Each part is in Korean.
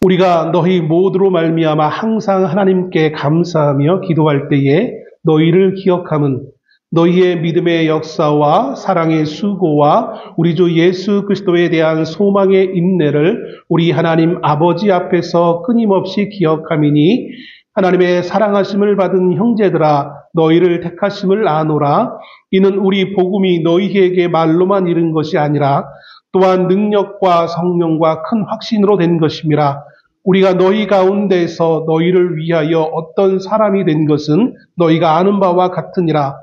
우리가 너희 모두로 말미암아 항상 하나님께 감사하며 기도할 때에 너희를 기억함은 너희의 믿음의 역사와 사랑의 수고와 우리 주 예수 그리스도에 대한 소망의 인내를 우리 하나님 아버지 앞에서 끊임없이 기억함이니 하나님의 사랑하심을 받은 형제들아 너희를 택하심을 아노라. 이는 우리 복음이 너희에게 말로만 이른 것이 아니라 또한 능력과 성령과 큰 확신으로 된 것임이라. 우리가 너희 가운데서 너희를 위하여 어떤 사람이 된 것은 너희가 아는 바와 같으니라.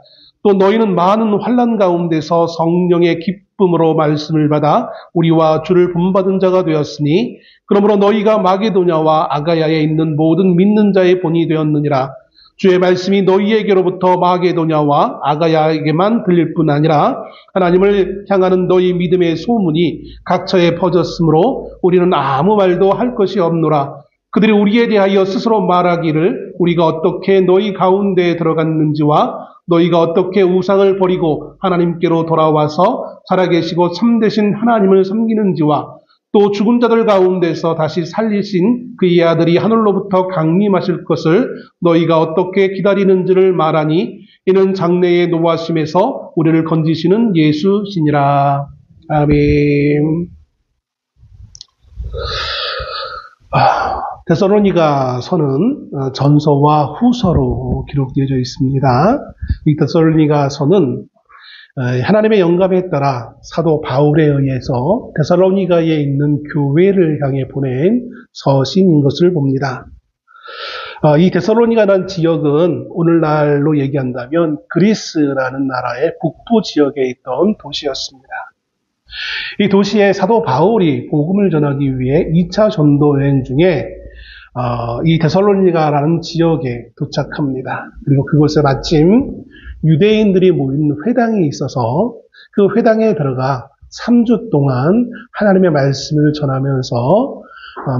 또 너희는 많은 환난 가운데서 성령의 기쁨으로 말씀을 받아 우리와 주를 본받은 자가 되었으니 그러므로 너희가 마게도냐와 아가야에 있는 모든 믿는 자의 본이 되었느니라. 주의 말씀이 너희에게로부터 마게도냐와 아가야에게만 들릴 뿐 아니라 하나님을 향하는 너희 믿음의 소문이 각처에 퍼졌으므로 우리는 아무 말도 할 것이 없노라. 그들이 우리에 대하여 스스로 말하기를 우리가 어떻게 너희 가운데에 들어갔는지와 너희가 어떻게 우상을 버리고 하나님께로 돌아와서 살아계시고 참되신 하나님을 섬기는지와 또 죽은 자들 가운데서 다시 살리신 그의 아들이 하늘로부터 강림하실 것을 너희가 어떻게 기다리는지를 말하니 이는 장래의 노하심에서 우리를 건지시는 예수시니라. 아멘. 데살로니가서는 전서와 후서로 기록되어 있습니다. 이 데살로니가서는 하나님의 영감에 따라 사도 바울에 의해서 데살로니가에 있는 교회를 향해 보낸 서신인 것을 봅니다. 이 데살로니가라는 지역은 오늘날로 얘기한다면 그리스라는 나라의 북부 지역에 있던 도시였습니다. 이 도시에 사도 바울이 복음을 전하기 위해 2차 전도 여행 중에 이 데살로니가라는 지역에 도착합니다. 그리고 그곳에 마침 유대인들이 모인 회당이 있어서 그 회당에 들어가 3주 동안 하나님의 말씀을 전하면서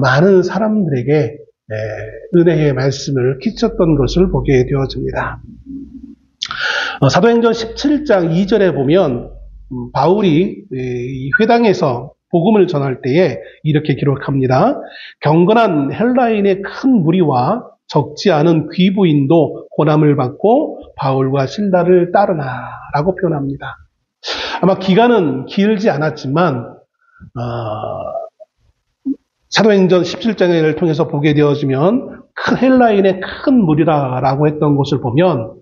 많은 사람들에게 은혜의 말씀을 끼쳤던 것을 보게 되어집니다. 사도행전 17장 2절에 보면 바울이 이 회당에서 복음을 전할 때에 이렇게 기록합니다. 경건한 헬라인의 큰 무리와 적지 않은 귀부인도 고난을 받고 바울과 실라를 따르나라고 표현합니다. 아마 기간은 길지 않았지만 사도행전 17장을 통해서 보게 되어지면 큰 헬라인의 큰 무리라고 했던 것을 보면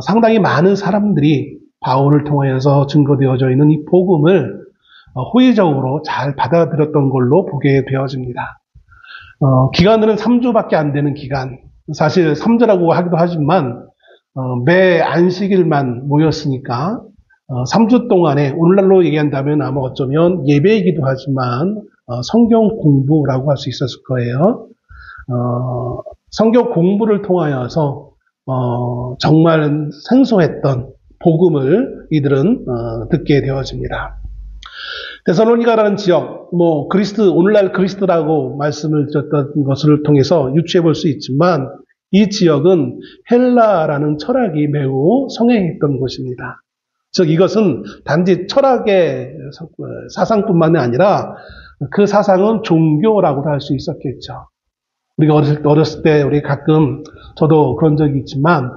상당히 많은 사람들이 바울을 통하여서 증거되어져 있는 이 복음을 호의적으로 잘 받아들였던 걸로 보게 되어집니다. 기간은 3주밖에 안 되는 기간, 사실 3주라고 하기도 하지만 매 안식일만 모였으니까 3주 동안에 오늘날로 얘기한다면 아마 어쩌면 예배이기도 하지만 성경 공부라고 할 수 있었을 거예요. 성경 공부를 통하여서 정말 생소했던 복음을 이들은 듣게 되어집니다. 데살로니가라는 지역, 오늘날 그리스도라고 말씀을 드렸던 것을 통해서 유추해 볼 수 있지만 이 지역은 헬라라는 철학이 매우 성행했던 곳입니다. 즉 이것은 단지 철학의 사상뿐만이 아니라 그 사상은 종교라고도 할 수 있었겠죠. 우리가 어렸을 때 우리 가끔 저도 그런 적이 있지만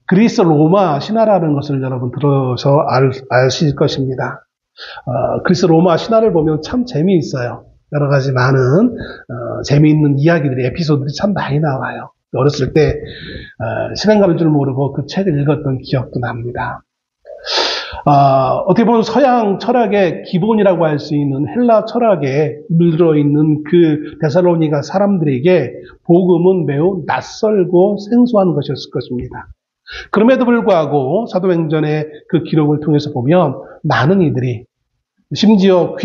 그리스 로마 신화라는 것을 여러분 들어서 아실 것입니다. 그리스 로마 신화를 보면 참 재미있어요. 여러 가지 많은 재미있는 이야기들이, 에피소드들이 참 많이 나와요. 어렸을 때 시간 가는 줄 모르고 그 책을 읽었던 기억도 납니다. 어떻게 보면 서양 철학의 기본이라고 할 수 있는 헬라 철학에 물들어 있는 그 데살로니가 사람들에게 복음은 매우 낯설고 생소한 것이었을 것입니다. 그럼에도 불구하고 사도행전의 그 기록을 통해서 보면 많은 이들이, 심지어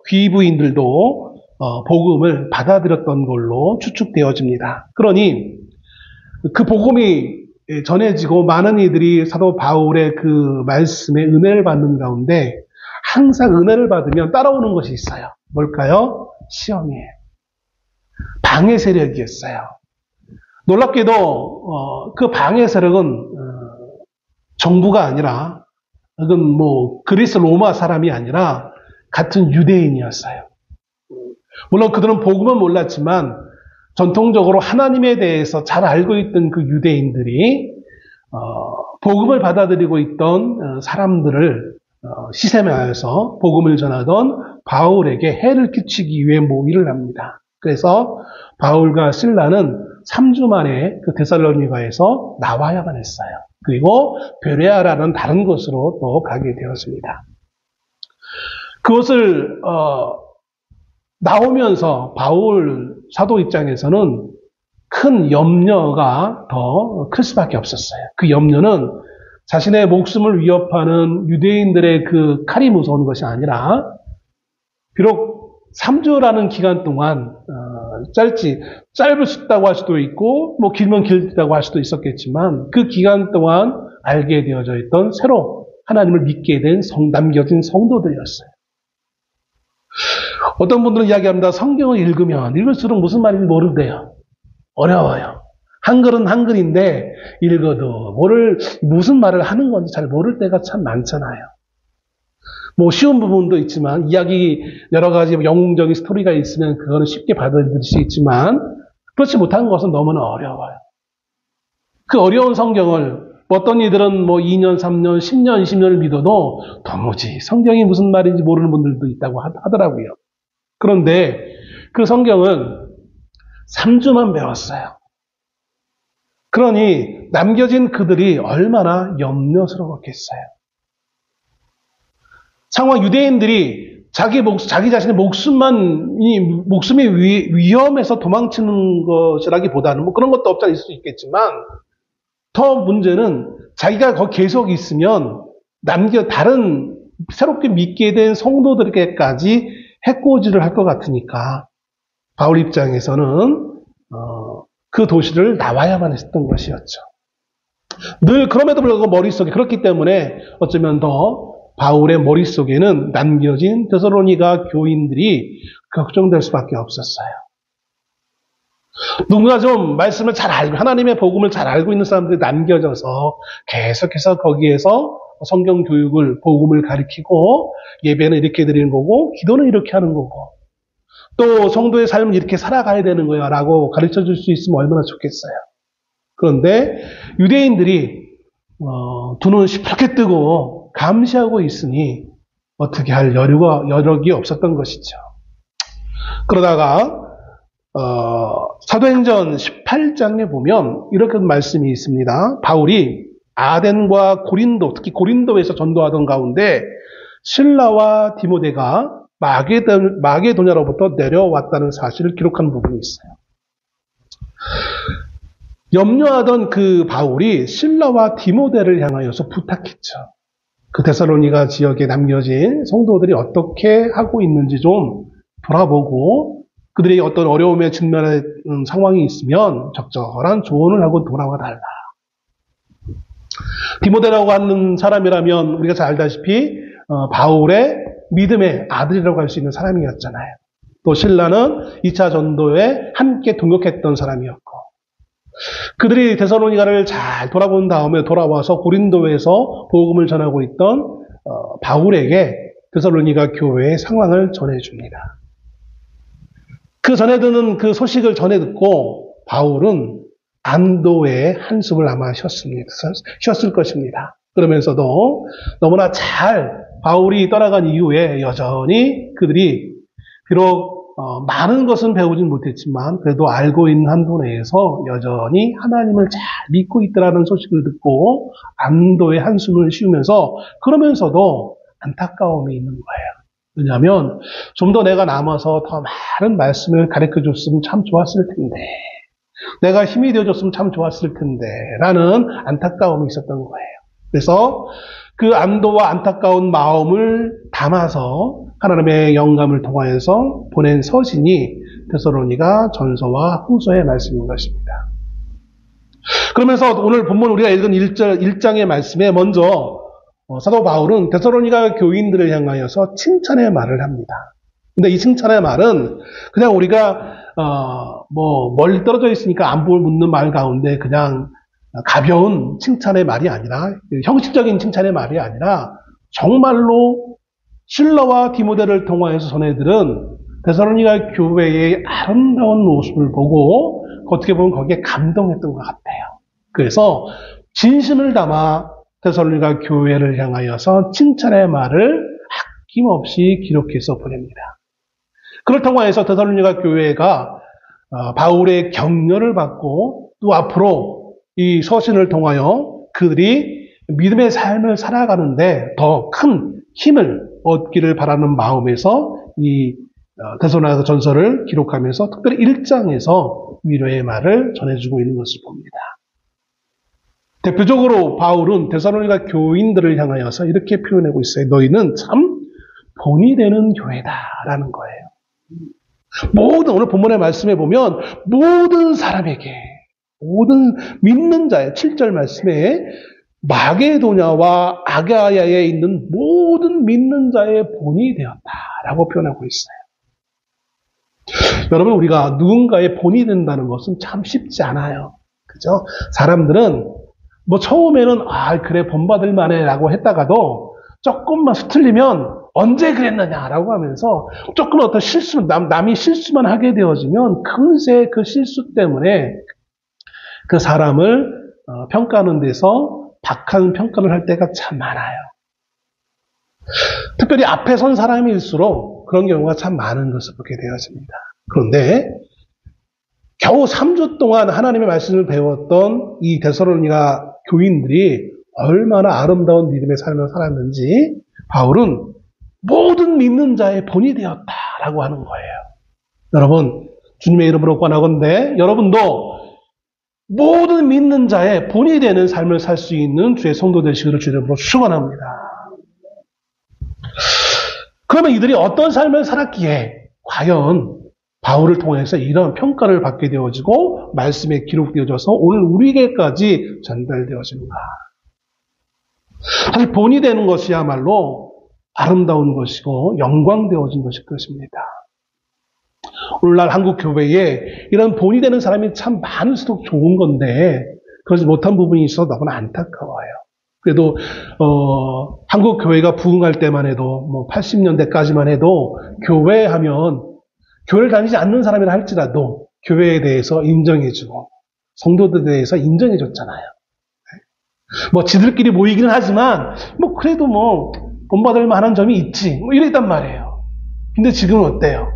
귀부인들도 복음을 받아들였던 걸로 추측되어집니다. 그러니 그 복음이 전해지고 많은 이들이 사도 바울의 그 말씀에 은혜를 받는 가운데 항상 은혜를 받으면 따라오는 것이 있어요. 뭘까요? 시험이에요. 방해 세력이었어요. 놀랍게도 그 방해 세력은 정부가 아니라, 그건 그리스 로마 사람이 아니라 같은 유대인이었어요. 물론 그들은 복음은 몰랐지만 전통적으로 하나님에 대해서 잘 알고 있던 그 유대인들이 복음을 받아들이고 있던 사람들을 시샘하여서 복음을 전하던 바울에게 해를 끼치기 위해 모의를 합니다. 그래서 바울과 실라는 3주 만에 그 데살로니가에서 나와야만 했어요. 그리고 베레아라는 다른 곳으로 또 가게 되었습니다. 그것을 나오면서 바울 사도 입장에서는 큰 염려가 더 클 수밖에 없었어요. 그 염려는 자신의 목숨을 위협하는 유대인들의 그 칼이 무서운 것이 아니라 비록 3주라는 기간 동안 짧을 수 있다고 할 수도 있고 뭐 길면 길다고 할 수도 있었겠지만 그 기간 동안 알게 되어져 있던 새로 하나님을 믿게 된 남겨진 성도들이었어요. 어떤 분들은 이야기합니다. 성경을 읽으면 읽을수록 무슨 말인지 모른대요. 어려워요. 한글은 한글인데 읽어도 무슨 말을 하는 건지 잘 모를 때가 참 많잖아요. 뭐 쉬운 부분도 있지만 이야기 여러 가지 영웅적인 스토리가 있으면 그거는 쉽게 받아들일 수 있지만 그렇지 못한 것은 너무나 어려워요. 그 어려운 성경을 어떤 이들은 뭐 2년, 3년, 10년, 20년을 믿어도 도무지 성경이 무슨 말인지 모르는 분들도 있다고 하더라고요. 그런데 그 성경은 3주만 배웠어요. 그러니 남겨진 그들이 얼마나 염려스러웠겠어요. 상황 유대인들이 자기 자신의 목숨이 위험해서 도망치는 것이라기보다는 뭐 그런 것도 없지 않을 수 있겠지만 더 문제는 자기가 거기 계속 있으면 다른 새롭게 믿게 된 성도들에게까지 해코지를 할 것 같으니까 바울 입장에서는 그 도시를 나와야만 했던 것이었죠. 늘 그럼에도 불구하고 머릿속에 그렇기 때문에 어쩌면 더 바울의 머릿속에는 남겨진 데살로니가 교인들이 걱정될 수밖에 없었어요. 누군가 좀 말씀을 잘 알고 하나님의 복음을 잘 알고 있는 사람들이 남겨져서 계속해서 거기에서 성경 교육을 복음을 가르치고 예배는 이렇게 드리는 거고 기도는 이렇게 하는 거고 또 성도의 삶은 이렇게 살아가야 되는 거야 라고 가르쳐 줄 수 있으면 얼마나 좋겠어요. 그런데 유대인들이 두 눈을 시퍼렇게 뜨고 감시하고 있으니 어떻게 할 여력이 없었던 것이죠. 그러다가 사도행전 18장에 보면 이렇게 말씀이 있습니다. 바울이 아덴과 고린도, 특히 고린도에서 전도하던 가운데 실라와 디모데가 마게도냐로부터 내려왔다는 사실을 기록한 부분이 있어요. 염려하던 그 바울이 실라와 디모데를 향하여서 부탁했죠. 그 데살로니가 지역에 남겨진 성도들이 어떻게 하고 있는지 좀 돌아보고 그들이 어떤 어려움에 직면하는 상황이 있으면 적절한 조언을 하고 돌아와 달라. 디모데라고 하는 사람이라면 우리가 잘 알다시피 바울의 믿음의 아들이라고 할 수 있는 사람이었잖아요. 또 실라는 2차 전도에 함께 동역했던 사람이었고 그들이 데살로니가를 잘 돌아본 다음에 돌아와서 고린도에서 복음을 전하고 있던 바울에게 데살로니가 교회의 상황을 전해줍니다. 그 전해 듣는 그 소식을 전해 듣고 바울은 안도의 한숨을 아마 쉬었을 것입니다. 그러면서도 너무나 잘 바울이 떠나간 이후에 여전히 그들이 비록 많은 것은 배우진 못했지만 그래도 알고 있는 한도 내에서 여전히 하나님을 잘 믿고 있다라는 소식을 듣고 안도의 한숨을 쉬우면서 그러면서도 안타까움이 있는 거예요. 왜냐하면 좀 더 내가 남아서 더 많은 말씀을 가르쳐줬으면 참 좋았을 텐데 내가 힘이 되어줬으면 참 좋았을 텐데 라는 안타까움이 있었던 거예요. 그래서 그 안도와 안타까운 마음을 담아서 하나님의 영감을 통하여서 보낸 서신이 데살로니가 전서와 후서의 말씀인 것입니다. 그러면서 오늘 본문 우리가 읽은 1장의 말씀에 먼저 사도 바울은 데살로니가 교인들을 향하여서 칭찬의 말을 합니다. 근데 이 칭찬의 말은 그냥 우리가 멀리 떨어져 있으니까 안부를 묻는 말 가운데 그냥 가벼운 칭찬의 말이 아니라 형식적인 칭찬의 말이 아니라 정말로 실라와 디모데를 통하여서 전해들은 데살로니가 교회의 아름다운 모습을 보고 어떻게 보면 거기에 감동했던 것 같아요. 그래서 진심을 담아 데살로니가 교회를 향하여서 칭찬의 말을 아낌없이 기록해서 보냅니다. 그걸 통해서 데살로니가 교회가 바울의 격려를 받고 또 앞으로 이 서신을 통하여 그들이 믿음의 삶을 살아가는데 더 큰 힘을 얻기를 바라는 마음에서 이 데살로니가 전서를 기록하면서 특별히 1장에서 위로의 말을 전해주고 있는 것을 봅니다. 대표적으로 바울은 데살로니가 교인들을 향하여서 이렇게 표현하고 있어요. 너희는 참 본이 되는 교회다라는 거예요. 오늘 본문의 말씀에 보면 모든 사람에게, 모든 믿는 자의 7절 말씀에 마게도냐와 아가야에 있는 모든 믿는 자의 본이 되었다라고 표현하고 있어요. 여러분, 우리가 누군가의 본이 된다는 것은 참 쉽지 않아요. 그죠? 사람들은 처음에는 그래 본받을 만해라고 했다가도 조금만 수틀리면 언제 그랬느냐라고 하면서 조금 어떤 남이 실수만 하게 되어지면 금세 그 실수 때문에 그 사람을 평가하는 데서 박한 평가를 할 때가 참 많아요. 특별히 앞에 선 사람일수록 그런 경우가 참 많은 것을 보게 되어집니다. 그런데 겨우 3주 동안 하나님의 말씀을 배웠던 이 데살로니가 교인들이 얼마나 아름다운 믿음의 삶을 살았는지 바울은 모든 믿는 자의 본이 되었다라고 하는 거예요. 여러분, 주님의 이름으로 권하건대 여러분도 모든 믿는 자의 본이 되는 삶을 살 수 있는 주의 성도 되시기를 주의 이름으로 축원합니다. 그러면 이들이 어떤 삶을 살았기에 과연 바울을 통해서 이런 평가를 받게 되어지고 말씀에 기록되어져서 오늘 우리에게까지 전달되어지는가? 사실 본이 되는 것이야말로 아름다운 것이고 영광되어진 것일 것입니다. 오늘날 한국 교회에 이런 본이 되는 사람이 참 많을수록 좋은 건데 그러지 못한 부분이 있어 너무나 안타까워요. 그래도 한국 교회가 부흥할 때만 해도 80년대까지만 해도 교회 하면 교회를 다니지 않는 사람이라 할지라도 교회에 대해서 인정해주고 성도들에 대해서 인정해줬잖아요. 지들끼리 모이기는 하지만 그래도 본받을 만한 점이 있지 이랬단 말이에요. 근데 지금은 어때요?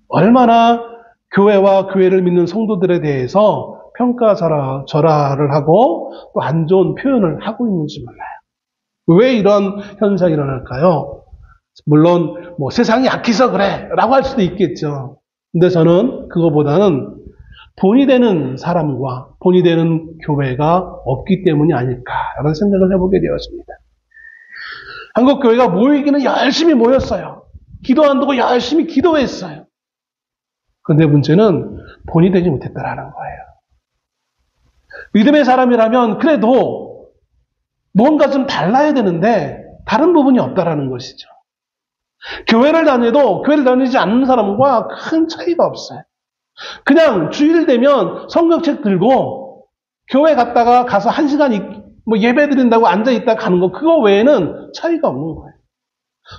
얼마나 교회와 교회를 믿는 성도들에 대해서 평가절하를 하고 또 안 좋은 표현을 하고 있는지 몰라요. 왜 이런 현상이 일어날까요? 물론 세상이 약해서 그래 라고 할 수도 있겠죠. 근데 저는 그거보다는 본이 되는 사람과 본이 되는 교회가 없기 때문이 아닐까라는 생각을 해보게 되었습니다. 한국 교회가 모이기는 열심히 모였어요. 기도 안 두고 열심히 기도했어요. 그런데 문제는 본이 되지 못했다라는 거예요. 믿음의 사람이라면 그래도 뭔가 좀 달라야 되는데 다른 부분이 없다라는 것이죠. 교회를 다녀도 교회를 다니지 않는 사람과 큰 차이가 없어요. 그냥 주일 되면 성경책 들고 교회 갔다가 가서 1시간 예배 드린다고 앉아있다 가는 거 그거 외에는 차이가 없는 거예요.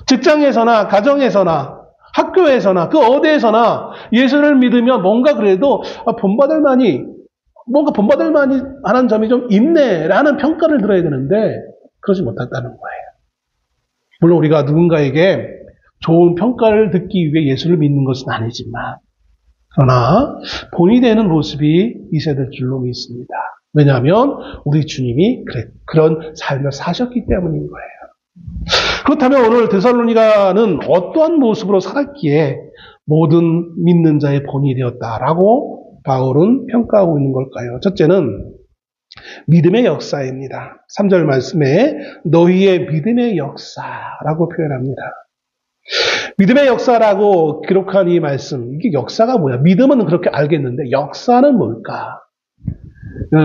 직장에서나 가정에서나 학교에서나 그 어디에서나 예수를 믿으면 뭔가 그래도 본받을 만한 점이 좀 있네라는 평가를 들어야 되는데 그러지 못했다는 거예요. 물론 우리가 누군가에게 좋은 평가를 듣기 위해 예수를 믿는 것은 아니지만 그러나 본이 되는 모습이 있어야 될 줄로 믿습니다. 왜냐하면 우리 주님이 그런 삶을 사셨기 때문인 거예요. 그렇다면 오늘 데살로니가는 어떠한 모습으로 살았기에 모든 믿는 자의 본이 되었다라고 바울은 평가하고 있는 걸까요? 첫째는 믿음의 역사입니다. 3절 말씀에 너희의 믿음의 역사라고 표현합니다. 믿음의 역사라고 기록한 이 말씀, 이게 역사가 뭐야? 믿음은 그렇게 알겠는데 역사는 뭘까?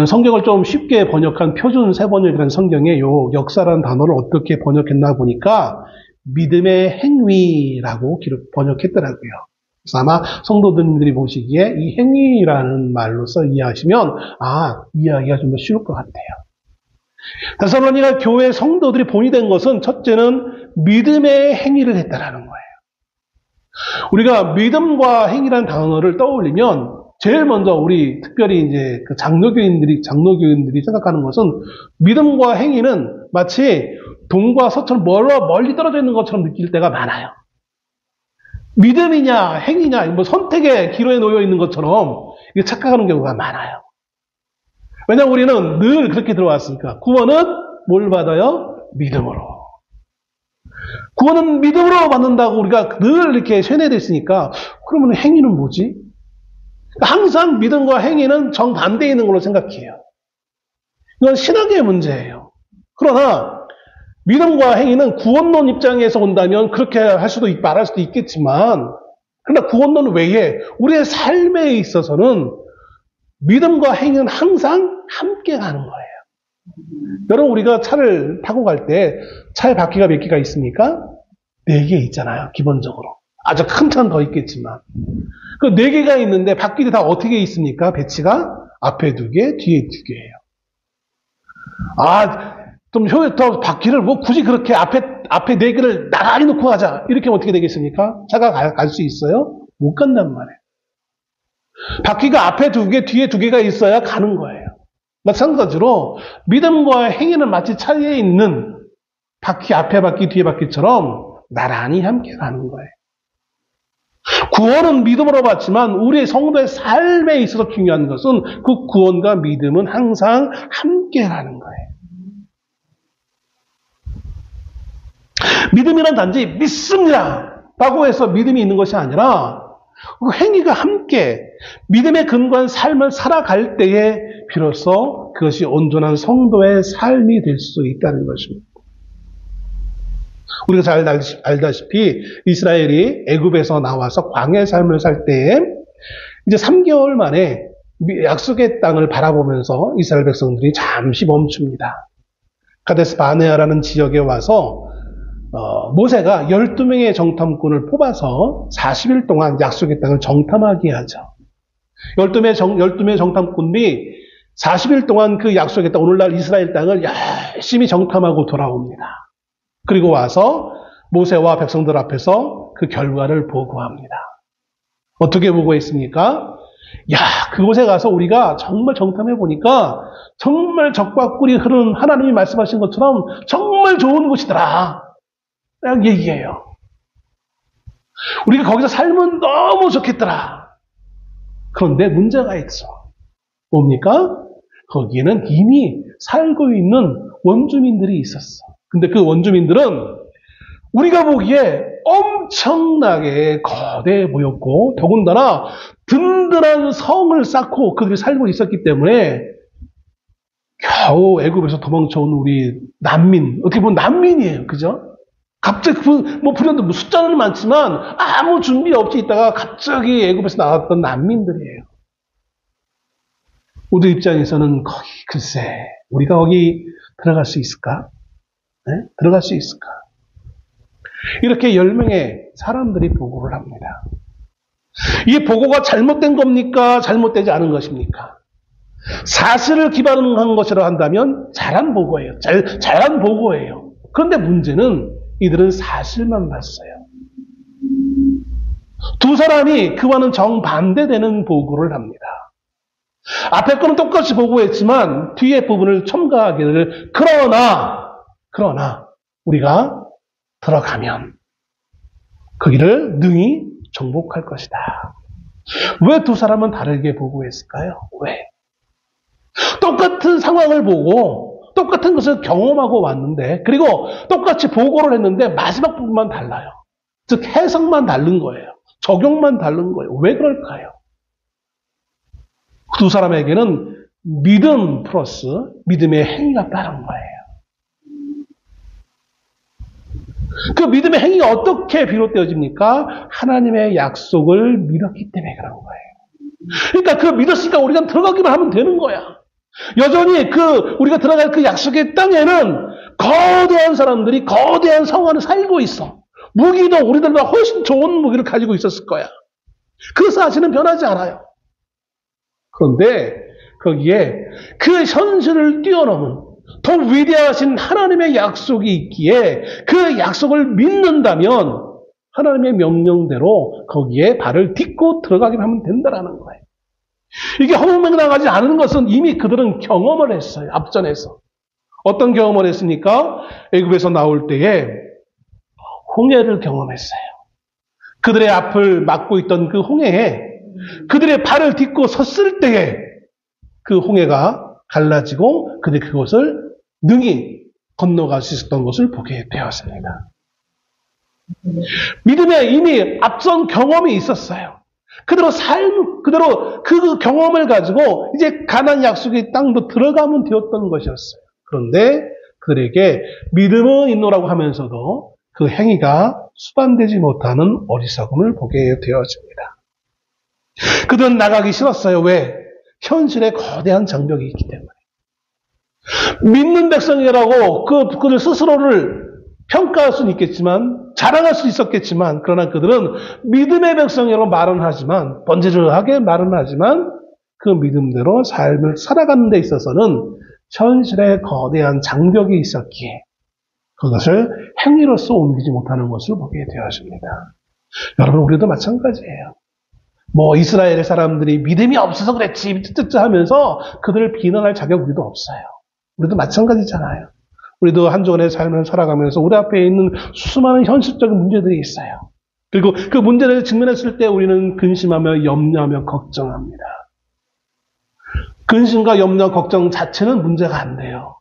성경을 좀 쉽게 번역한 표준 세번역이라는 성경에 요 역사라는 단어를 어떻게 번역했나 보니까 믿음의 행위라고 번역했더라고요. 그래서 아마 성도들이 보시기에 이 행위라는 말로서 이해하시면 이해하기가 좀 더 쉬울 것 같아요. 데살로니가 교회 성도들이 본이 된 것은 첫째는 믿음의 행위를 했다라는 거예요. 우리가 믿음과 행위라는 단어를 떠올리면 제일 먼저 우리 특별히 이제 그 장로교인들이 생각하는 것은 믿음과 행위는 마치 동과 서처럼 멀리 떨어져 있는 것처럼 느낄 때가 많아요. 믿음이냐 행위냐 뭐 선택의 기로에 놓여 있는 것처럼 이게 착각하는 경우가 많아요. 왜냐하면 우리는 늘 그렇게 들어왔으니까. 구원은 뭘 받아요? 믿음으로. 구원은 믿음으로 받는다고 우리가 늘 이렇게 세뇌됐으니까 그러면 행위는 뭐지? 항상 믿음과 행위는 정반대에 있는 걸로 생각해요. 이건 신학의 문제예요. 그러나 믿음과 행위는 구원론 입장에서 본다면 그렇게 말할 수도 있겠지만, 그러나 구원론 외에 우리의 삶에 있어서는 믿음과 행위는 항상 함께 가는 거예요. 여러분, 우리가 차를 타고 갈 때 차에 바퀴가 몇 개가 있습니까? 4개 있잖아요, 기본적으로. 아주 큰 차는 더 있겠지만. 그 4개가 있는데 바퀴들이 다 어떻게 있습니까? 배치가 앞에 2개, 뒤에 2개예요. 더 바퀴를 뭐 굳이 그렇게 앞에 4개를 나란히 놓고 가자. 이렇게 하면 어떻게 되겠습니까? 차가 갈 수 있어요? 못 간단 말이에요. 바퀴가 앞에 2개, 뒤에 2개가 있어야 가는 거예요. 마찬가지로 믿음과 행위는 마치 차에 있는 바퀴, 앞에 바퀴, 뒤에 바퀴처럼 나란히 함께 가는 거예요. 구원은 믿음으로 받지만 우리의 성도의 삶에 있어서 중요한 것은 그 구원과 믿음은 항상 함께 가는 거예요. 믿음이란 단지 믿습니다 라고 해서 믿음이 있는 것이 아니라 그 행위가 함께 믿음의 근거한 삶을 살아갈 때에 비로소 그것이 온전한 성도의 삶이 될 수 있다는 것입니다. 우리가 잘 알다시피 이스라엘이 애굽에서 나와서 광야의 삶을 살 때에 이제 3개월 만에 약속의 땅을 바라보면서 이스라엘 백성들이 잠시 멈춥니다. 카데스 바네아라는 지역에 와서 모세가 12명의 정탐꾼을 뽑아서 40일 동안 약속의 땅을 정탐하게 하죠. 12명의 정탐꾼이 40일 동안 그 약속의 땅, 오늘날 이스라엘 땅을 열심히 정탐하고 돌아옵니다. 그리고 와서 모세와 백성들 앞에서 그 결과를 보고합니다. 어떻게 보고했습니까? 그곳에 가서 우리가 정말 정탐해 보니까 정말 적과 꿀이 흐르는 하나님이 말씀하신 것처럼 정말 좋은 곳이더라. 그냥 얘기해요. 우리가 거기서 살면 너무 좋겠더라. 그런데 문제가 있어. 뭡니까? 거기에는 이미 살고 있는 원주민들이 있었어. 근데 그 원주민들은 우리가 보기에 엄청나게 거대해 보였고 더군다나 든든한 성을 쌓고 그들이 살고 있었기 때문에 겨우 애굽에서 도망쳐온 우리 난민, 어떻게 보면 난민이에요. 그죠? 갑자기 불현듯 숫자는 많지만 아무 준비 없이 있다가 갑자기 애굽에서 나왔던 난민들이에요. 우리 입장에서는 거기 글쎄 우리가 거기 들어갈 수 있을까? 네? 들어갈 수 있을까? 이렇게 10명의 사람들이 보고를 합니다. 이 보고가 잘못된 겁니까? 잘못되지 않은 것입니까? 사실을 기반한 것이라 한다면 잘한 보고예요. 잘한 보고예요. 그런데 문제는 이들은 사실만 봤어요. 두 사람이 그와는 정반대되는 보고를 합니다. 앞에 거는 똑같이 보고했지만 뒤에 부분을 첨가하기를 그러나 우리가 들어가면 거기를 능히 정복할 것이다. 왜 두 사람은 다르게 보고했을까요? 왜? 똑같은 상황을 보고 똑같은 것을 경험하고 왔는데 그리고 똑같이 보고를 했는데 마지막 부분만 달라요. 즉 해석만 다른 거예요. 적용만 다른 거예요. 왜 그럴까요? 두 사람에게는 믿음 플러스 믿음의 행위가 따른 거예요. 그 믿음의 행위가 어떻게 비롯되어집니까? 하나님의 약속을 믿었기 때문에 그런 거예요. 그러니까 그 믿었으니까 우리가 들어가기만 하면 되는 거야. 여전히 우리가 들어갈 그 약속의 땅에는 거대한 사람들이 거대한 성 안에 살고 있어. 무기도 우리들보다 훨씬 좋은 무기를 가지고 있었을 거야. 그 사실은 변하지 않아요. 그런데 거기에 그 현실을 뛰어넘은 더 위대하신 하나님의 약속이 있기에 그 약속을 믿는다면 하나님의 명령대로 거기에 발을 딛고 들어가기만 하면 된다라는 거예요. 이게 허무맹랑하지 않은 것은 이미 그들은 경험을 했어요. 앞전에서. 어떤 경험을 했습니까? 애굽에서 나올 때에 홍해를 경험했어요. 그들의 앞을 막고 있던 그 홍해에 그들의 발을 딛고 섰을 때에 그 홍해가 갈라지고 그들이 그것을 능히 건너갈 수 있었던 것을 보게 되었습니다. 믿음에 이미 앞선 경험이 있었어요. 그대로 그 경험을 가지고 이제 가나안 약속의 땅도 들어가면 되었던 것이었어요. 그런데 그들에게 믿음은 있노라고 하면서도 그 행위가 수반되지 못하는 어리석음을 보게 되어집니다. 그들은 나가기 싫었어요. 왜? 현실에 거대한 장벽이 있기 때문에. 믿는 백성이라고 그들 스스로를 평가할 수는 있겠지만, 자랑할 수 있었겠지만, 그러나 그들은 믿음의 백성이라고 말은 하지만, 번지르하게 말은 하지만, 그 믿음대로 삶을 살아가는 데 있어서는 현실에 거대한 장벽이 있었기에 그것을 행위로서 옮기지 못하는 것을 보게 되었습니다. 여러분, 우리도 마찬가지예요. 이스라엘의 사람들이 믿음이 없어서 그랬지, 하면서 그들을 비난할 자격 우리도 없어요. 우리도 마찬가지잖아요. 우리도 한 주간의 삶을 살아가면서 우리 앞에 있는 수많은 현실적인 문제들이 있어요. 그리고 그 문제를 직면했을 때 우리는 근심하며 염려하며 걱정합니다. 근심과 염려, 걱정 자체는 문제가 안 돼요.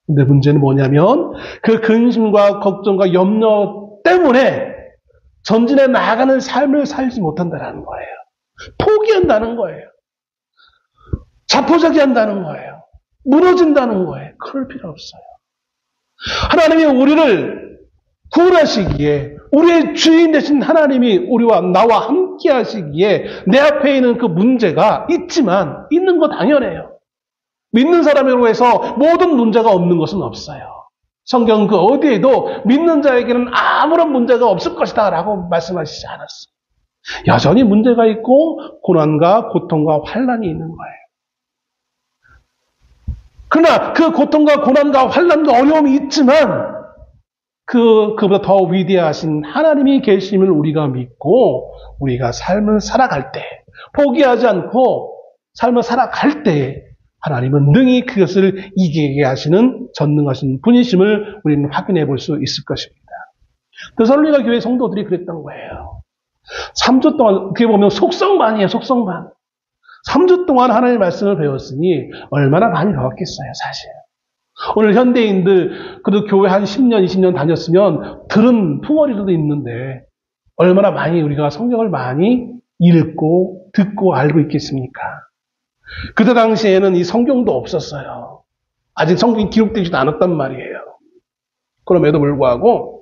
근데 문제는 뭐냐면 그 근심과 걱정과 염려 때문에 전진해 나아가는 삶을 살지 못한다는 거예요. 포기한다는 거예요. 자포자기한다는 거예요. 무너진다는 거예요. 그럴 필요 없어요. 하나님이 우리를 구원하시기에 우리의 주인 되신 하나님이 우리와 나와 함께 하시기에 내 앞에 있는 그 문제가 있지만 있는 거 당연해요. 믿는 사람으로 해서 모든 문제가 없는 것은 없어요. 성경 그 어디에도 믿는 자에게는 아무런 문제가 없을 것이다 라고 말씀하시지 않았어요. 여전히 문제가 있고 고난과 고통과 환난이 있는 거예요. 그러나 그 고통과 고난과 환난과 어려움이 있지만 그보다 더 위대하신 하나님이 계심을 우리가 믿고 우리가 삶을 살아갈 때 포기하지 않고 삶을 살아갈 때 하나님은 능히 그것을 이기게 하시는 전능하신 분이심을 우리는 확인해 볼 수 있을 것입니다. 데살로니가 교회 성도들이 그랬던 거예요. 3주 동안 그게 보면 속성반이에요. 속성반. 3주 동안 하나님의 말씀을 배웠으니 얼마나 많이 배웠겠어요. 사실. 오늘 현대인들 그래도 교회 한 10년, 20년 다녔으면 들은 풍어리도 있는데 얼마나 많이 우리가 성경을 많이 읽고 듣고 알고 있겠습니까? 그때 당시에는 이 성경도 없었어요. 아직 성경이 기록되지도 않았단 말이에요. 그럼에도 불구하고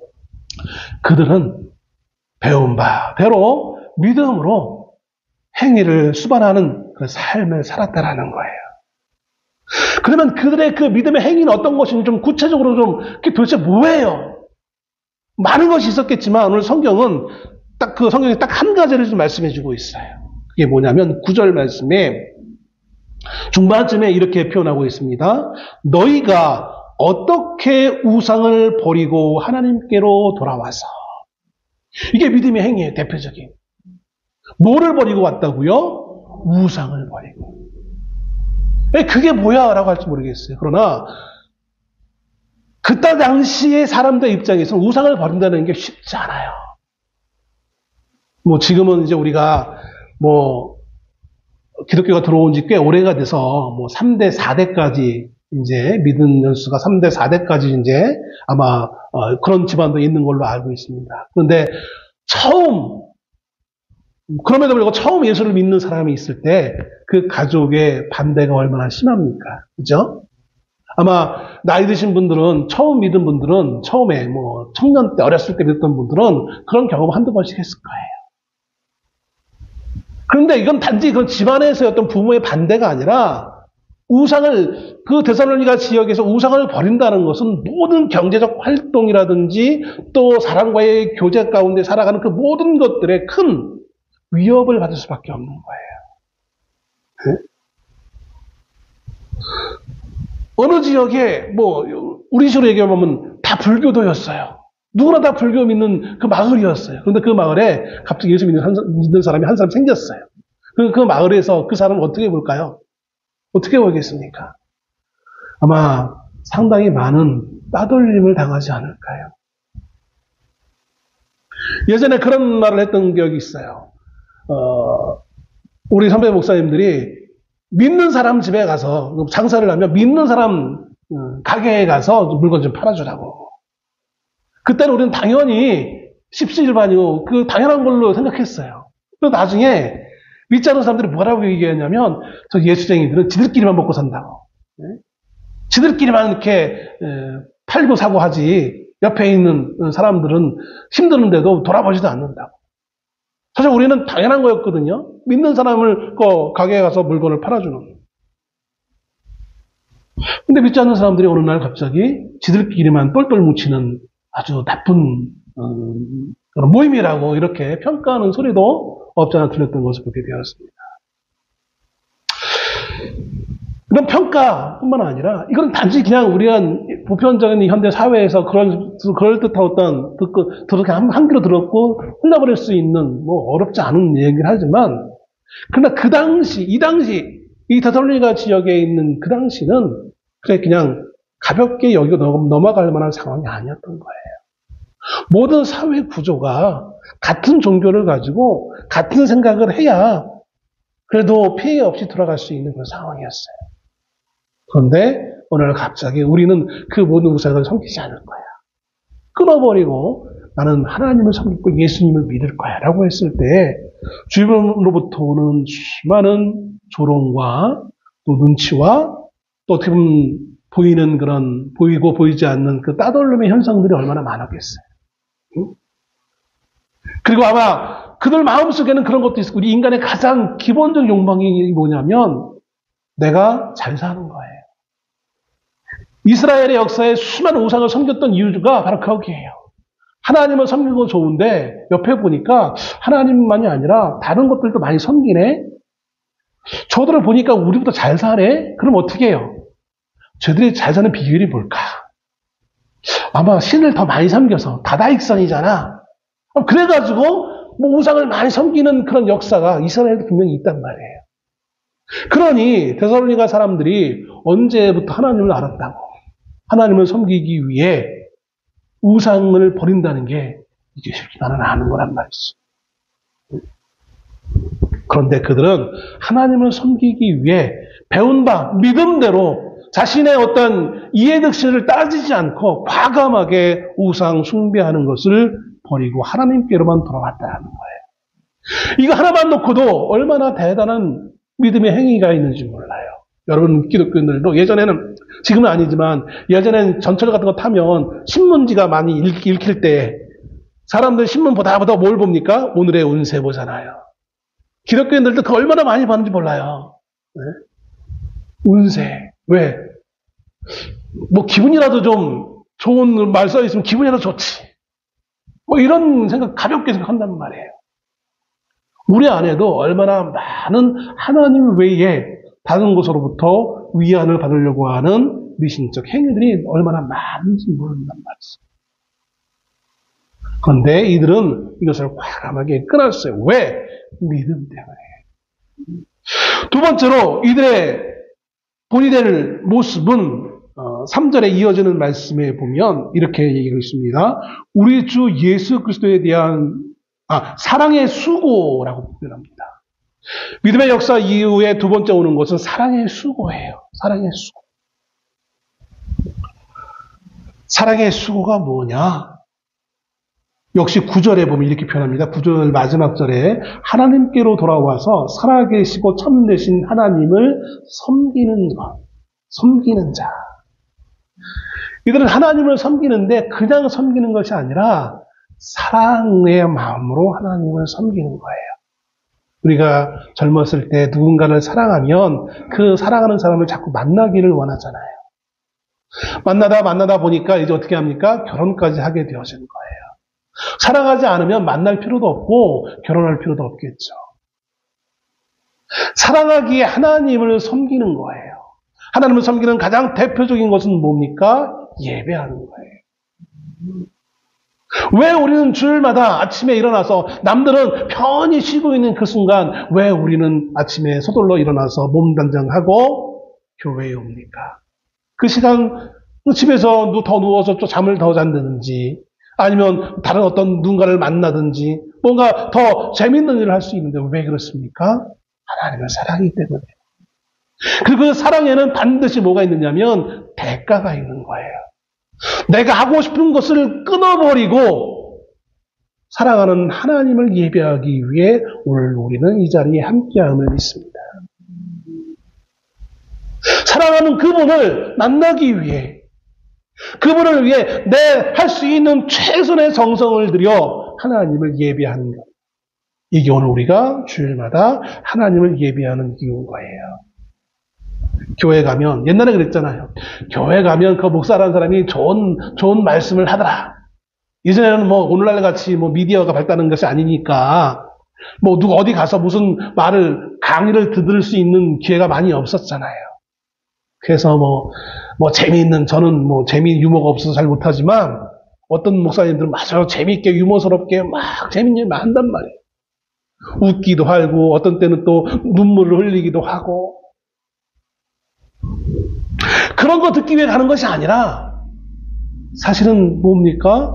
그들은 배운 바대로 믿음으로 행위를 수반하는 그 삶을 살았다라는 거예요. 그러면 그들의 그 믿음의 행위는 어떤 것인지 좀 구체적으로 좀 그게 도대체 뭐예요? 많은 것이 있었겠지만 오늘 성경은 성경에 딱 한 가지를 좀 말씀해 주고 있어요. 그게 뭐냐면 9절 말씀에 중반쯤에 이렇게 표현하고 있습니다. 너희가 어떻게 우상을 버리고 하나님께로 돌아와서 이게 믿음의 행위예요. 대표적인. 뭐를 버리고 왔다고요? 우상을 버리고. 그게 뭐야? 라고 할지 모르겠어요. 그러나 그때 당시의 사람들 입장에서는 우상을 버린다는 게 쉽지 않아요. 지금은 이제 우리가 기독교가 들어온 지 꽤 오래가 돼서 3대, 4대까지 이제 믿은 연수가 3대, 4대까지 이제 아마 그런 집안도 있는 걸로 알고 있습니다. 그런데 그럼에도 불구하고 처음 예수를 믿는 사람이 있을 때 그 가족의 반대가 얼마나 심합니까? 그죠? 아마 나이 드신 분들은 처음 믿은 분들은 처음에 청년 때 어렸을 때 믿었던 분들은 그런 경험 한두 번씩 했을 거예요. 그런데 이건 단지 그런 집안에서의 어떤 부모의 반대가 아니라 그 데살로니가 지역에서 우상을 버린다는 것은 모든 경제적 활동이라든지 또 사람과의 교제 가운데 살아가는 그 모든 것들에 큰 위협을 받을 수밖에 없는 거예요. 어느 지역에 우리 식으로 얘기하면 다 불교도였어요. 누구나 다 불교 믿는 그 마을이었어요. 그런데 그 마을에 갑자기 예수 믿는 사람이 한 사람 생겼어요. 그 마을에서 그 사람을 어떻게 볼까요? 어떻게 보겠습니까? 아마 상당히 많은 따돌림을 당하지 않을까요? 예전에 그런 말을 했던 기억이 있어요. 우리 선배 목사님들이 믿는 사람 집에 가서 장사를 하면 믿는 사람 가게에 가서 물건 좀 팔아주라고. 그때는 우리는 당연히 십시일반이고 그 당연한 걸로 생각했어요. 또 나중에 믿지 않는 사람들이 뭐라고 얘기했냐면 저 예수쟁이들은 지들끼리만 먹고 산다고. 지들끼리만 이렇게 팔고 사고 하지 옆에 있는 사람들은 힘드는데도 돌아보지도 않는다고. 사실 우리는 당연한 거였거든요. 믿는 사람을 가게에 가서 물건을 팔아주는. 근데 믿지 않는 사람들이 어느 날 갑자기 지들끼리만 똘똘 뭉치는 아주 나쁜 그런 모임이라고 이렇게 평가하는 소리도 없잖아 들렸던 것을 보게 되었습니다. 이런 평가뿐만 아니라 이건 단지 그냥 우리가 보편적인 현대 사회에서 그럴 듯한 어떤 그렇게 한 귀로 들었고 흘려버릴 수 있는 뭐 어렵지 않은 얘기를 하지만 그러나 이 당시 이 데살로니가 지역에 있는 그 당시는 그냥 가볍게 여기고 넘어갈 만한 상황이 아니었던 거예요. 모든 사회 구조가 같은 종교를 가지고 같은 생각을 해야 그래도 피해 없이 돌아갈 수 있는 그런 상황이었어요. 그런데 오늘 갑자기 우리는 그 모든 우상을 섬기지 않을 거야. 끊어버리고 나는 하나님을 섬기고 예수님을 믿을 거야 라고 했을 때 주변으로부터 오는 수많은 조롱과 또 눈치와 또 어떻게 보면 보이는 그런 보이고 보이지 않는 그 따돌림의 현상들이 얼마나 많았겠어요. 그리고 아마 그들 마음속에는 그런 것도 있고 우리 인간의 가장 기본적 욕망이 뭐냐면 내가 잘 사는 거예요. 이스라엘의 역사에 수많은 우상을 섬겼던 이유가 바로 거기에요. 하나님을 섬기는 건 좋은데 옆에 보니까 하나님만이 아니라 다른 것들도 많이 섬기네. 저들을 보니까 우리보다 잘 사네. 그럼 어떻게 해요? 저들이 잘 사는 비결이 뭘까? 아마 신을 더 많이 섬겨서 다다익선이잖아. 그래가지고 뭐 우상을 많이 섬기는 그런 역사가 이스라엘도 분명히 있단 말이에요. 그러니 데살로니가 사람들이 언제부터 하나님을 알았다고 하나님을 섬기기 위해 우상을 버린다는 게 이게 쉽지만은 않은 거란 말이죠. 그런데 그들은 하나님을 섬기기 위해 배운 바 믿음대로 자신의 어떤 이해득실을 따지지 않고 과감하게 우상 숭배하는 것을 버리고 하나님께로만 돌아왔다는 거예요. 이거 하나만 놓고도 얼마나 대단한 믿음의 행위가 있는지 몰라요. 여러분 기독교인들도 예전에는 지금은 아니지만 예전에는 전철 같은 거 타면 신문지가 많이 읽힐 때 사람들 신문 보다 뭘 봅니까? 오늘의 운세 보잖아요. 기독교인들도 그 얼마나 많이 봤는지 몰라요. 네? 운세. 왜? 뭐 기분이라도 좀 좋은 말 써있으면 기분이라도 좋지. 뭐 이런 생각 가볍게 생각한단 말이에요. 우리 안에도 얼마나 많은 하나님 외에 다른 곳으로부터 위안을 받으려고 하는 미신적 행위들이 얼마나 많은지 모른단 말이죠. 그런데 이들은 이것을 과감하게 끊었어요. 왜? 믿음 때문에. 두 번째로 이들의 본이 될 모습은 3절에 이어지는 말씀에 보면 이렇게 얘기하고 있습니다. 우리 주 예수 그리스도에 대한 사랑의 수고라고 표현합니다. 믿음의 역사 이후에 두 번째 오는 것은 사랑의 수고예요. 사랑의 수고. 사랑의 수고가 뭐냐? 역시 9절에 보면 이렇게 표현합니다. 9절 마지막 절에 하나님께로 돌아와서 살아계시고 참되신 하나님을 섬기는 것, 섬기는 자. 이들은 하나님을 섬기는데 그냥 섬기는 것이 아니라 사랑의 마음으로 하나님을 섬기는 거예요. 우리가 젊었을 때 누군가를 사랑하면 그 사랑하는 사람을 자꾸 만나기를 원하잖아요. 만나다 보니까 이제 어떻게 합니까? 결혼까지 하게 되어지는 거예요. 사랑하지 않으면 만날 필요도 없고 결혼할 필요도 없겠죠. 사랑하기에 하나님을 섬기는 거예요. 하나님을 섬기는 가장 대표적인 것은 뭡니까? 예배하는 거예요. 왜 우리는 주일마다 아침에 일어나서 남들은 편히 쉬고 있는 그 순간 왜 우리는 아침에 서둘러 일어나서 몸단장하고 교회에 옵니까? 그 시간 집에서 더 누워서 또 잠을 더 잔다든지 아니면 다른 어떤 누군가를 만나든지 뭔가 더 재밌는 일을 할 수 있는데 왜 그렇습니까? 하나님을 사랑하기 때문에. 그리고 그 사랑에는 반드시 뭐가 있느냐면 대가가 있는 거예요. 내가 하고 싶은 것을 끊어버리고 사랑하는 하나님을 예배하기 위해 오늘 우리는 이 자리에 함께함을 믿습니다. 사랑하는 그분을 만나기 위해 그분을 위해 내 할 수 있는 최선의 정성을 들여 하나님을 예배하는 것. 이게 오늘 우리가 주일마다 하나님을 예배하는 이유인 거예요. 교회 가면 옛날에 그랬잖아요. 교회 가면 그 목사라는 사람이 좋은 말씀을 하더라. 이전에는 뭐 오늘날 같이 뭐 미디어가 발달한 것이 아니니까 뭐 누가 어디 가서 무슨 강의를 들을 수 있는 기회가 많이 없었잖아요. 그래서 저는 재미있는 유머가 없어서 잘 못하지만 어떤 목사님들은 아주 재미있게 유머스럽게 막 재미있는 말 한단 말이에요. 웃기도 하고 어떤 때는 또 눈물을 흘리기도 하고 그런 거 듣기 위해 가는 것이 아니라 사실은 뭡니까?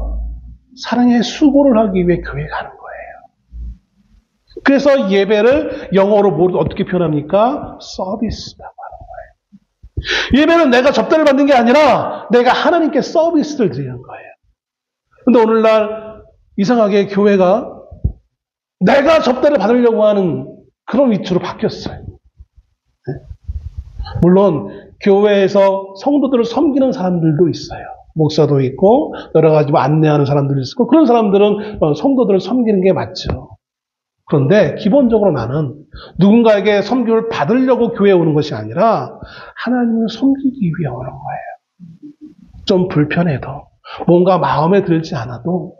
사랑의 수고를 하기 위해 교회에 가는 거예요. 그래서 예배를 영어로 어떻게 표현합니까? 서비스라고 하는 거예요. 예배는 내가 접대를 받는 게 아니라 내가 하나님께 서비스를 드리는 거예요. 근데 오늘날 이상하게 교회가 내가 접대를 받으려고 하는 그런 위치로 바뀌었어요. 물론 교회에서 성도들을 섬기는 사람들도 있어요. 목사도 있고 여러 가지 안내하는 사람들도 있고 그런 사람들은 성도들을 섬기는 게 맞죠. 그런데 기본적으로 나는 누군가에게 섬김을 받으려고 교회에 오는 것이 아니라 하나님을 섬기기 위해 오는 거예요. 좀 불편해도 뭔가 마음에 들지 않아도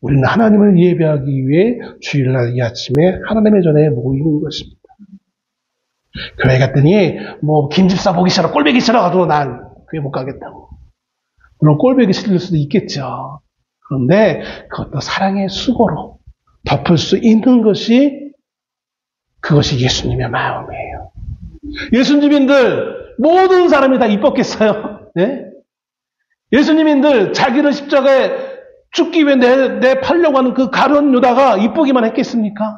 우리는 하나님을 예배하기 위해 주일날 이 아침에 하나님의 전에 모이는 것입니다. 교회 갔더니 김집사 보기 싫어 꼴보기 싫어가지고 난 교회 못 가겠다고. 물론 꼴보기 싫을 수도 있겠죠. 그런데 그것도 사랑의 수고로 덮을 수 있는 그것이 예수님의 마음이에요. 예수님인들 모든 사람이 다 이뻤겠어요? 네? 예수님인들 자기를 십자가에 죽기 위해 내팔려고 하는 그 가룟 유다가 이쁘기만 했겠습니까?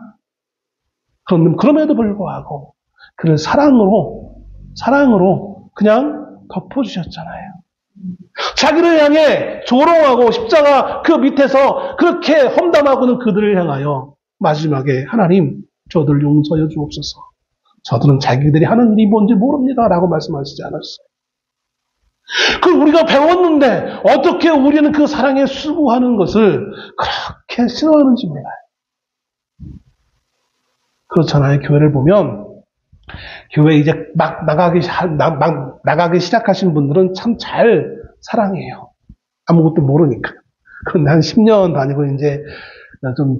그럼에도 불구하고 그를 사랑으로 그냥 덮어주셨잖아요. 자기를 향해 조롱하고 십자가 그 밑에서 그렇게 험담하고는 그들을 향하여 마지막에 하나님 저들을 용서해 주옵소서. 저들은 자기들이 하는 일이 뭔지 모릅니다. 라고 말씀하시지 않았어요. 우리가 배웠는데 어떻게 우리는 그 사랑에 수고하는 것을 그렇게 싫어하는지 몰라요. 그렇잖아요. 교회를 보면 교회 이제 막 나가기 시작하신 분들은 참 잘 사랑해요. 아무것도 모르니까. 그런데 한 10년 다니고 이제 좀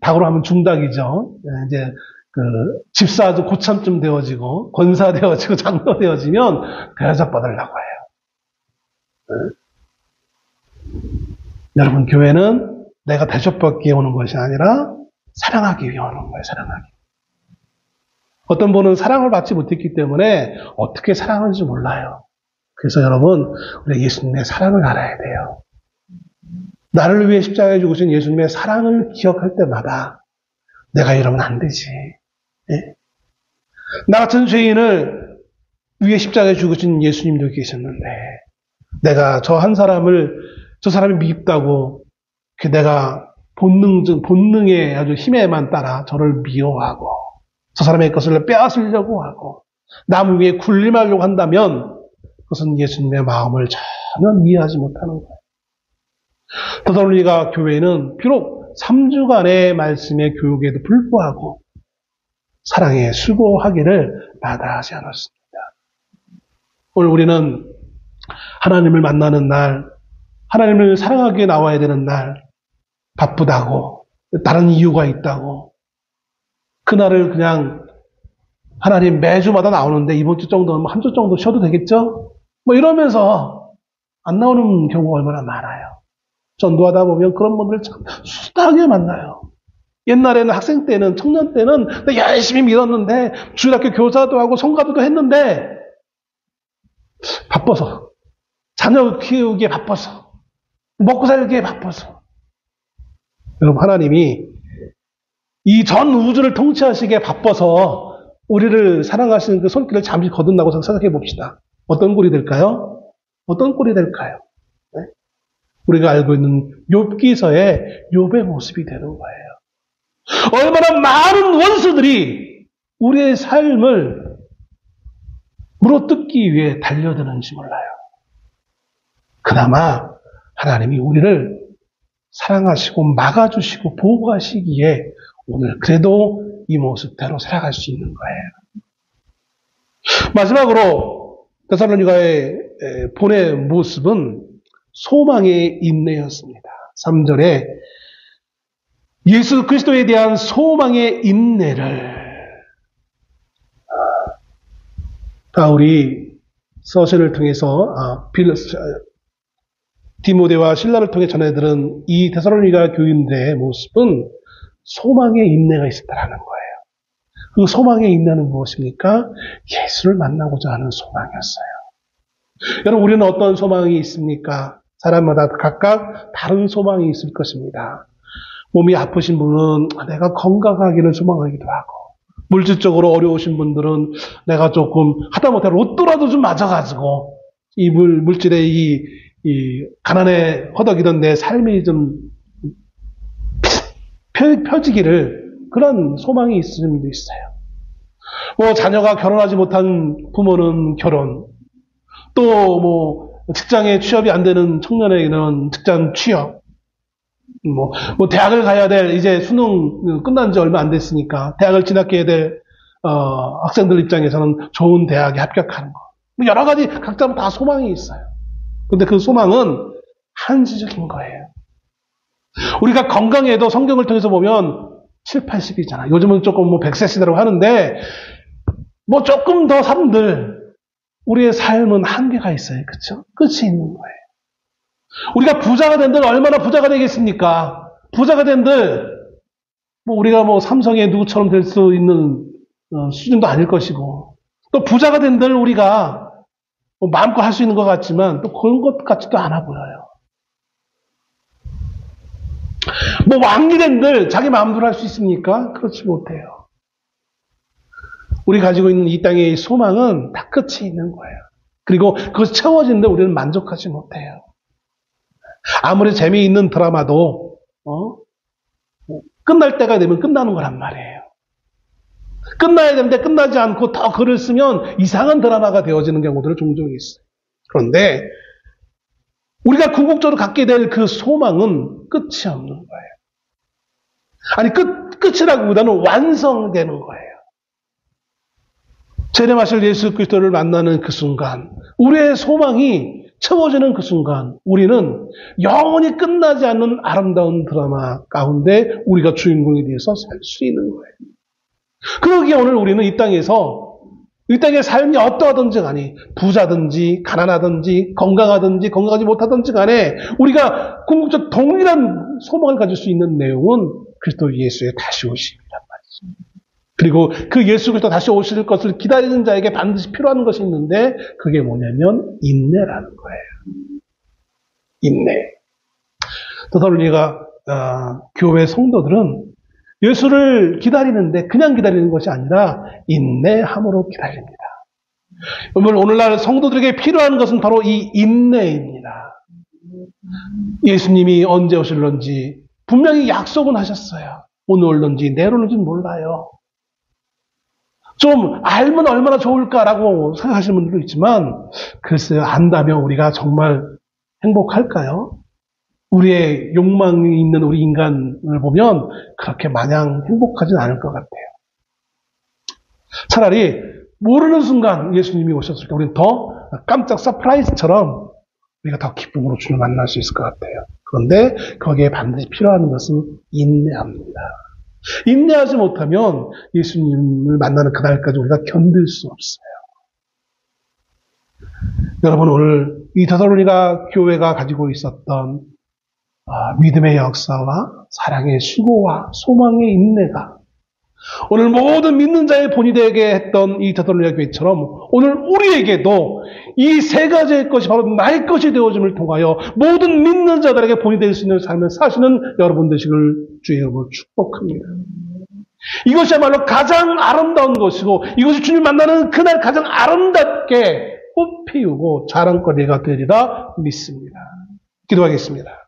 닭으로 하면 중닭이죠. 이제 집사도 고참쯤 되어지고 권사 되어지고 장로 되어지면 대접 받으려고 해요. 여러분 교회는 내가 대접받기 위해 오는 것이 아니라 사랑하기 위해 오는 거예요. 사랑하기. 어떤 분은 사랑을 받지 못했기 때문에 어떻게 사랑하는지 몰라요. 그래서 여러분 우리 예수님의 사랑을 알아야 돼요. 나를 위해 십자가에 죽으신 예수님의 사랑을 기억할 때마다 내가 이러면 안 되지. 예? 나 같은 죄인을 위해 십자가에 죽으신 예수님도 계셨는데 내가 저 사람이 미흡다고 내가 본능의 아주 힘에만 따라 저를 미워하고 저 사람의 것을 빼앗으려고 하고 남 위에 군림하려고 한다면 그것은 예수님의 마음을 전혀 이해하지 못하는 거예요. 더더욱이 교회는 비록 3주간의 말씀의 교육에도 불구하고 사랑에 수고하기를 마다하지 않았습니다. 오늘 우리는 하나님을 만나는 날, 하나님을 사랑하기에 나와야 되는 날, 바쁘다고, 다른 이유가 있다고, 그날을 그냥 하나님 매주마다 나오는데 이번 주 정도는 한 주 정도 쉬어도 되겠죠? 이러면서 안 나오는 경우가 얼마나 많아요. 전도하다 보면 그런 분들 참 수당에 만나요. 옛날에는 학생 때는, 청년 때는 열심히 믿었는데, 주일학교 교사도 하고 성가도도 했는데, 바빠서, 자녀 키우기에 바빠서, 먹고 살기에 바빠서. 여러분, 하나님이 이 전 우주를 통치하시기에 바빠서 우리를 사랑하시는 그 손길을 잠시 거둔다고 생각해 봅시다. 어떤 꼴이 될까요? 어떤 꼴이 될까요? 네? 우리가 알고 있는 욥기서의 욥의 모습이 되는 거예요. 얼마나 많은 원수들이 우리의 삶을 물어뜯기 위해 달려드는지 몰라요. 그나마 하나님이 우리를 사랑하시고 막아주시고 보호하시기에 오늘 그래도 이 모습대로 살아갈 수 있는 거예요. 마지막으로 데살로니가의 본의 모습은 소망의 인내였습니다. 3절에 예수 그리스도에 대한 소망의 인내를 바울이 서신을 통해서 디모데와 실라를 통해 전해들은 이 데살로니가 교인들의 모습은 소망의 인내가 있었다라는 거예요. 그 소망의 인내는 무엇입니까? 예수를 만나고자 하는 소망이었어요. 여러분, 우리는 어떤 소망이 있습니까? 사람마다 각각 다른 소망이 있을 것입니다. 몸이 아프신 분은 내가 건강하기를 소망하기도 하고, 물질적으로 어려우신 분들은 내가 조금 하다못해 로또라도 좀 맞아가지고 이 물질의 이 가난에 허덕이던 내 삶이 좀 펴지기를, 그런 소망이 있을 분도 있어요. 자녀가 결혼하지 못한 부모는 결혼, 또 직장에 취업이 안 되는 청년에게는 직장 취업, 대학을 가야 될, 이제 수능 끝난 지 얼마 안 됐으니까 대학을 진학해야 될 학생들 입장에서는 좋은 대학에 합격하는 거. 여러 가지 각자 다 소망이 있어요. 근데 그 소망은 한시적인 거예요. 우리가 건강해도 성경을 통해서 보면 7, 80이잖아. 요즘은 조금 100세 시대라고 하는데, 조금 더 산들, 우리의 삶은 한계가 있어요. 그쵸? 끝이 있는 거예요. 우리가 부자가 된들 얼마나 부자가 되겠습니까? 부자가 된들, 우리가 삼성의 누구처럼 될 수 있는 수준도 아닐 것이고, 또 부자가 된들 우리가 마음껏 할 수 있는 것 같지만, 또 그런 것 같지도 않아 보여요. 왕이 된들 자기 마음대로 할 수 있습니까? 그렇지 못해요. 우리 가지고 있는 이 땅의 소망은 다 끝이 있는 거예요. 그리고 그것이 채워지는데 우리는 만족하지 못해요. 아무리 재미있는 드라마도 끝날 때가 되면 끝나는 거란 말이에요. 끝나야 되는데 끝나지 않고 더 글을 쓰면 이상한 드라마가 되어지는 경우들은 종종 있어요. 그런데 우리가 궁극적으로 갖게 될 그 소망은 끝이 없는 거예요. 아니, 끝이라기보다는 완성되는 거예요. 재림하실 예수 그리스도를 만나는 그 순간, 우리의 소망이 채워지는 그 순간, 우리는 영원히 끝나지 않는 아름다운 드라마 가운데 우리가 주인공이 되어서 살 수 있는 거예요. 그러기에 오늘 우리는 이 땅의 삶이 어떠하든지 간에, 부자든지 가난하든지 건강하든지 건강하지 못하든지 간에 우리가 궁극적 동일한 소망을 가질 수 있는 내용은 그리스도 예수의 다시 오심이란 말이죠. 그리고 그 예수 그리스도 다시 오실 것을 기다리는 자에게 반드시 필요한 것이 있는데, 그게 뭐냐면 인내라는 거예요. 인내. 데살로니가 교회 성도들은 예수를 기다리는데 그냥 기다리는 것이 아니라 인내함으로 기다립니다. 오늘날 성도들에게 필요한 것은 바로 이 인내입니다. 예수님이 언제 오실런지 분명히 약속은 하셨어요. 오늘 올런지 내일 올런지 몰라요. 좀 알면 얼마나 좋을까라고 생각하시는 분들도 있지만, 글쎄요, 안다면 우리가 정말 행복할까요? 우리의 욕망이 있는 우리 인간을 보면 그렇게 마냥 행복하진 않을 것 같아요. 차라리 모르는 순간 예수님이 오셨을 때 우리는 더 깜짝 서프라이즈처럼 우리가 더 기쁨으로 주를 만날 수 있을 것 같아요. 그런데 거기에 반드시 필요한 것은 인내합니다. 인내하지 못하면 예수님을 만나는 그날까지 우리가 견딜 수 없어요. 여러분, 오늘 이 데살로니가 교회가 가지고 있었던 믿음의 역사와 사랑의 수고와 소망의 인내가 오늘 모든 믿는 자의 본이 되게 했던 이 데살로니가 교회처럼 오늘 우리에게도 이 세 가지의 것이 바로 나의 것이 되어짐을 통하여 모든 믿는 자들에게 본이 될 수 있는 삶을 사시는 여러분 되시길 주의 이름으로 축복합니다. 이것이야말로 가장 아름다운 것이고 이것이 주님 만나는 그날 가장 아름답게 꽃피우고 자랑거리가 되리라 믿습니다. 기도하겠습니다.